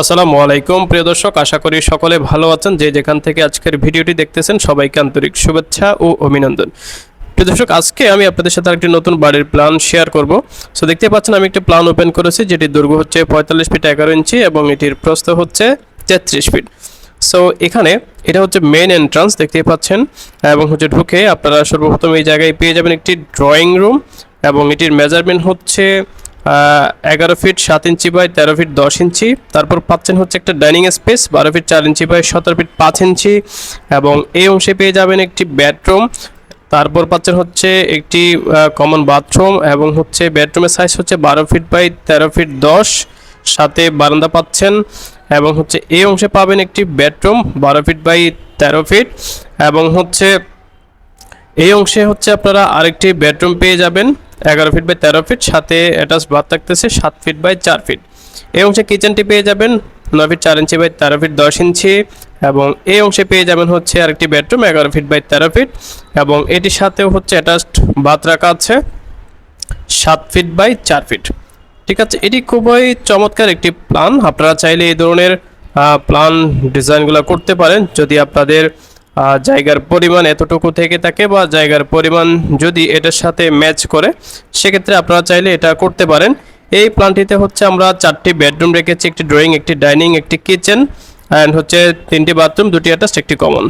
আসসালামু আলাইকুম প্রিয় দর্শক, আশা করি সকলে ভালো আছেন। যে যেখান থেকে আজকের ভিডিওটি দেখতেছেন সবাইকে আন্তরিক শুভেচ্ছা ও অভিনন্দন। প্রিয় দর্শক, আজকে আমি আপনাদের সাথে একটি নতুন বাড়ির প্ল্যান শেয়ার করব। সো দেখতে পাচ্ছেন আমি একটি প্ল্যান ওপেন করেছি, যেটির দৈর্ঘ্য হচ্ছে 45 ফিট 11 ইঞ্চি এবং এটির প্রস্থ হচ্ছে 33 ফিট। সো এখানে এটা হচ্ছে মেন এন্ট্রান্স দেখতে পাচ্ছেন, এবং হচ্ছে ঢুকে আপনারা সর্বপ্রথম এই জায়গায় পেয়ে যাবেন একটি ড্রয়িং রুম, এবং এটির মেজারমেন্ট হচ্ছে 11 feet 7 inch by 13 feet 10 inch. তারপর পাচ্ছেন হচ্ছে একটা dining space 12 feet 4 inch by 17 feet 5 inch, এবং এই অংশে পেয়ে যাবেন একটি বেডরুম। তারপর পাচ্ছেন হচ্ছে একটি কমন বাথরুম, এবং হচ্ছে বেডরুমের সাইজ হচ্ছে 12 ফিট বাই 13 ফিট 10, সাথে বারান্দা পাচ্ছেন। এবং হচ্ছে এই অংশে পাবেন একটি বেডরুম 12 ফিট বাই 13 ফিট, এবং হচ্ছে এই অংশে হচ্ছে আপনারা আরেকটি বেডরুম পেয়ে যাবেন 11 ফিট বাই 13 ফিট, সাথে অ্যাটাচ বাথ থাকতেছে 7 ফিট বাই 4 ফিট। এই অংশে কিচেনটি পেয়ে যাবেন 9 ফিট 4 ইঞ্চি বাই 13 ফিট 10 ইঞ্চি, এবং এই অংশে পেয়ে যাবেন হচ্ছে আরেকটি বেডরুম 11 ফিট বাই 13 ফিট, এবং এটির সাথেও হচ্ছে অ্যাটাচড বাথ রাখা আছে 7 ফিট বাই 4 ফিট। ঠিক আছে, এটি খুবই চমৎকার একটি প্ল্যান। আপনারা চাইলে এই ধরনের প্ল্যান ডিজাইনগুলো করতে পারেন যদি আপনাদের জায়গার পরিমাণ এতটুকু থেকে থাকে, বা জায়গার পরিমাণ যদি এটার সাথে ম্যাচ করে, সেক্ষেত্রে আপনারা চাইলে এটা করতে পারেন। এই প্ল্যানটিতে হচ্ছে আমরা 4টি বেডরুম রেখেছি, একটি ড্রয়িং, একটি ডাইনিং, একটি কিচেন, অ্যান্ড হচ্ছে 3টি বাথরুম, 2টি অ্যাটাচড, একটি কমন।